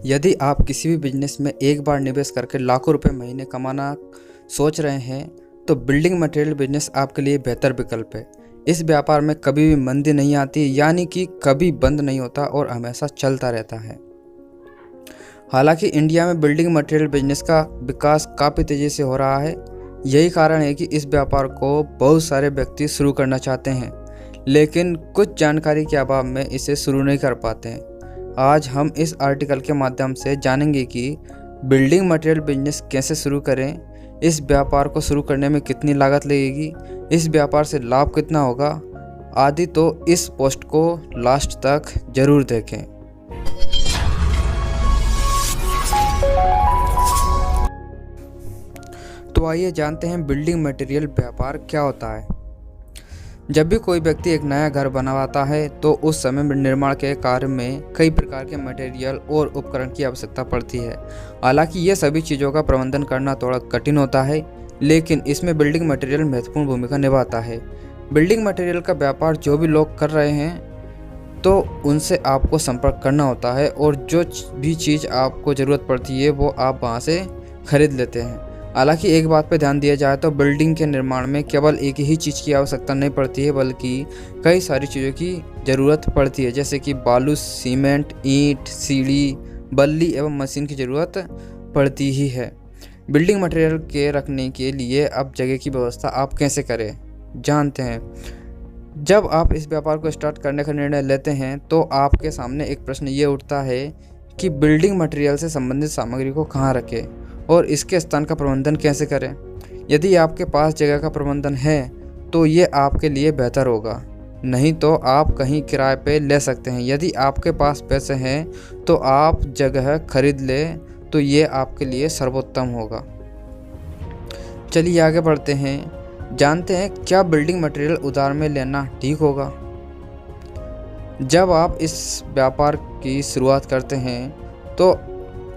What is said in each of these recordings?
यदि आप किसी भी बिजनेस में एक बार निवेश करके लाखों रुपए महीने कमाना सोच रहे हैं, तो बिल्डिंग मटेरियल बिजनेस आपके लिए बेहतर विकल्प है। इस व्यापार में कभी भी मंदी नहीं आती, यानी कि कभी बंद नहीं होता और हमेशा चलता रहता है। हालांकि इंडिया में बिल्डिंग मटेरियल बिजनेस का विकास काफ़ी तेज़ी से हो रहा है। यही कारण है कि इस व्यापार को बहुत सारे व्यक्ति शुरू करना चाहते हैं, लेकिन कुछ जानकारी के अभाव में इसे शुरू नहीं कर पाते हैं। आज हम इस आर्टिकल के माध्यम से जानेंगे कि बिल्डिंग मटेरियल बिजनेस कैसे शुरू करें, इस व्यापार को शुरू करने में कितनी लागत लगेगी, इस व्यापार से लाभ कितना होगा आदि। तो इस पोस्ट को लास्ट तक जरूर देखें। तो आइए जानते हैं बिल्डिंग मटेरियल व्यापार क्या होता है। जब भी कोई व्यक्ति एक नया घर बनवाता है तो उस समय निर्माण के कार्य में कई प्रकार के मटेरियल और उपकरण की आवश्यकता पड़ती है। हालांकि ये सभी चीज़ों का प्रबंधन करना थोड़ा कठिन होता है, लेकिन इसमें बिल्डिंग मटेरियल महत्वपूर्ण भूमिका निभाता है। बिल्डिंग मटेरियल का व्यापार जो भी लोग कर रहे हैं तो उनसे आपको संपर्क करना होता है और जो भी चीज़ आपको ज़रूरत पड़ती है वो आप वहाँ से खरीद लेते हैं। हालांकि एक बात पर ध्यान दिया जाए तो बिल्डिंग के निर्माण में केवल एक ही चीज़ की आवश्यकता नहीं पड़ती है, बल्कि कई सारी चीज़ों की ज़रूरत पड़ती है, जैसे कि बालू, सीमेंट, ईंट, सीढ़ी, बल्ली एवं मशीन की ज़रूरत पड़ती ही है। बिल्डिंग मटेरियल के रखने के लिए अब जगह की व्यवस्था आप कैसे करें, जानते हैं। जब आप इस व्यापार को स्टार्ट करने का निर्णय लेते हैं तो आपके सामने एक प्रश्न ये उठता है कि बिल्डिंग मटेरियल से संबंधित सामग्री को कहाँ रखें और इसके स्थान का प्रबंधन कैसे करें। यदि आपके पास जगह का प्रबंधन है तो ये आपके लिए बेहतर होगा, नहीं तो आप कहीं किराए पे ले सकते हैं। यदि आपके पास पैसे हैं तो आप जगह खरीद लें, तो ये आपके लिए सर्वोत्तम होगा। चलिए आगे बढ़ते हैं, जानते हैं क्या बिल्डिंग मटेरियल उधार में लेना ठीक होगा। जब आप इस व्यापार की शुरुआत करते हैं तो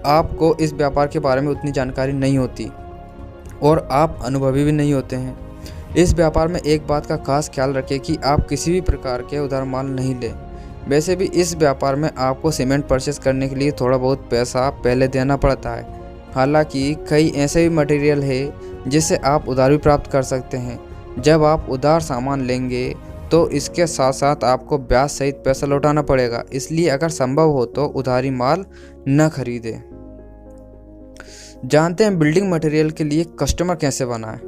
आपको इस व्यापार के बारे में उतनी जानकारी नहीं होती और आप अनुभवी भी नहीं होते हैं। इस व्यापार में एक बात का खास ख्याल रखें कि आप किसी भी प्रकार के उधार माल नहीं लें। वैसे भी इस व्यापार में आपको सीमेंट परचेस करने के लिए थोड़ा बहुत पैसा पहले देना पड़ता है। हालांकि कई ऐसे भी मटेरियल है जिसे आप उधार भी प्राप्त कर सकते हैं। जब आप उधार सामान लेंगे तो इसके साथ साथ आपको ब्याज सहित पैसा लौटाना पड़ेगा, इसलिए अगर संभव हो तो उधारी माल न खरीदें। जानते हैं बिल्डिंग मटेरियल के लिए कस्टमर कैसे बनाएं।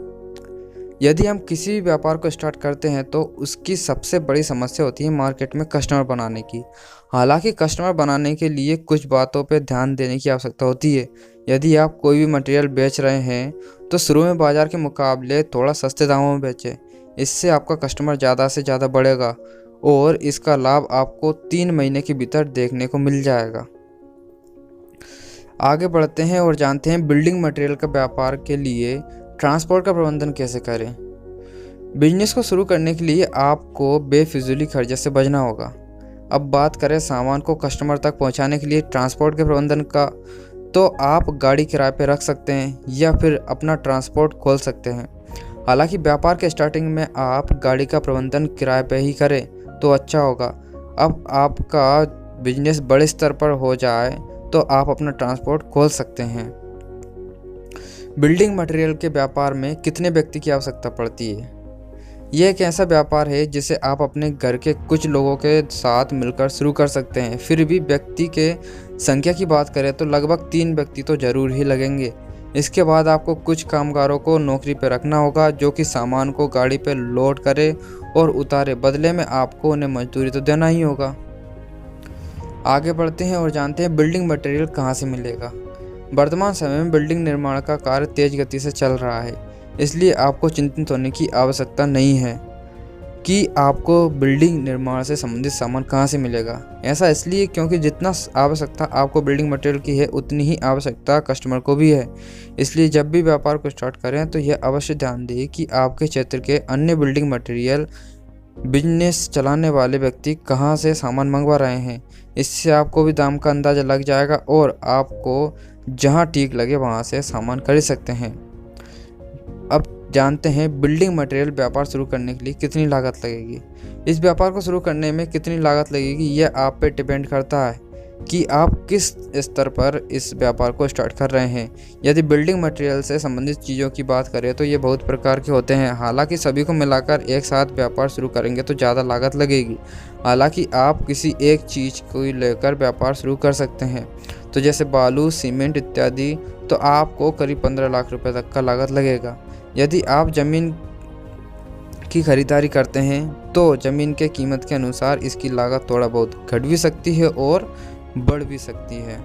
यदि हम किसी भी व्यापार को स्टार्ट करते हैं तो उसकी सबसे बड़ी समस्या होती है मार्केट में कस्टमर बनाने की। हालांकि कस्टमर बनाने के लिए कुछ बातों पर ध्यान देने की आवश्यकता होती है। यदि आप कोई भी मटेरियल बेच रहे हैं तो शुरू में बाजार के मुकाबले थोड़ा सस्ते दामों में बेचें। इससे आपका कस्टमर ज़्यादा से ज़्यादा बढ़ेगा और इसका लाभ आपको 3 महीने के भीतर देखने को मिल जाएगा। आगे बढ़ते हैं और जानते हैं बिल्डिंग मटेरियल का व्यापार के लिए ट्रांसपोर्ट का प्रबंधन कैसे करें। बिजनेस को शुरू करने के लिए आपको बेफिजूली खर्चे से बचना होगा। अब बात करें सामान को कस्टमर तक पहुंचाने के लिए ट्रांसपोर्ट के प्रबंधन का, तो आप गाड़ी किराए पे रख सकते हैं या फिर अपना ट्रांसपोर्ट खोल सकते हैं। हालांकि व्यापार के स्टार्टिंग में आप गाड़ी का प्रबंधन किराए पे ही करें तो अच्छा होगा। अब आपका बिजनेस बड़े स्तर पर हो जाए तो आप अपना ट्रांसपोर्ट खोल सकते हैं। बिल्डिंग मटेरियल के व्यापार में कितने व्यक्ति की आवश्यकता पड़ती है। यह एक ऐसा व्यापार है जिसे आप अपने घर के कुछ लोगों के साथ मिलकर शुरू कर सकते हैं। फिर भी व्यक्ति के संख्या की बात करें तो लगभग 3 व्यक्ति तो जरूर ही लगेंगे। इसके बाद आपको कुछ कामगारों को नौकरी पर रखना होगा जो कि सामान को गाड़ी पर लोड करे और उतारे। बदले में आपको उन्हें मजदूरी तो देना ही होगा। आगे बढ़ते हैं और जानते हैं बिल्डिंग मटेरियल कहाँ से मिलेगा। वर्तमान समय में बिल्डिंग निर्माण का कार्य तेज गति से चल रहा है, इसलिए आपको चिंतित होने की आवश्यकता नहीं है कि आपको बिल्डिंग निर्माण से संबंधित सामान कहाँ से मिलेगा। ऐसा इसलिए क्योंकि जितना आवश्यकता आपको बिल्डिंग मटेरियल की है उतनी ही आवश्यकता कस्टमर को भी है। इसलिए जब भी व्यापार को स्टार्ट करें तो यह अवश्य ध्यान दें कि आपके क्षेत्र के अन्य बिल्डिंग मटेरियल बिजनेस चलाने वाले व्यक्ति कहाँ से सामान मंगवा रहे हैं। इससे आपको भी दाम का अंदाज़ा लग जाएगा और आपको जहाँ ठीक लगे वहाँ से सामान खरीद सकते हैं। अब जानते हैं बिल्डिंग मटेरियल व्यापार शुरू करने के लिए कितनी लागत लगेगी। इस व्यापार को शुरू करने में कितनी लागत लगेगी यह आप पे डिपेंड करता है। कि आप किस स्तर पर इस व्यापार को स्टार्ट कर रहे हैं। यदि बिल्डिंग मटेरियल से संबंधित चीज़ों की बात करें तो ये बहुत प्रकार के होते हैं। हालांकि सभी को मिलाकर एक साथ व्यापार शुरू करेंगे तो ज़्यादा लागत लगेगी। हालांकि आप किसी एक चीज़ को लेकर व्यापार शुरू कर सकते हैं, तो जैसे बालू, सीमेंट इत्यादि, तो आपको करीब 15 लाख रुपए तक का लागत लगेगा। यदि आप ज़मीन की खरीदारी करते हैं तो ज़मीन के कीमत के अनुसार इसकी लागत थोड़ा बहुत घट भी सकती है और बढ़ भी सकती है।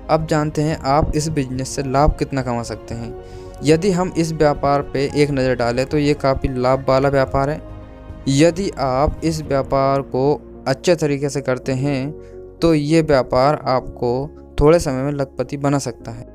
अब जानते हैं आप इस बिजनेस से लाभ कितना कमा सकते हैं। यदि हम इस व्यापार पे एक नज़र डालें तो ये काफ़ी लाभ वाला व्यापार है। यदि आप इस व्यापार को अच्छे तरीके से करते हैं तो ये व्यापार आपको थोड़े समय में लखपति बना सकता है।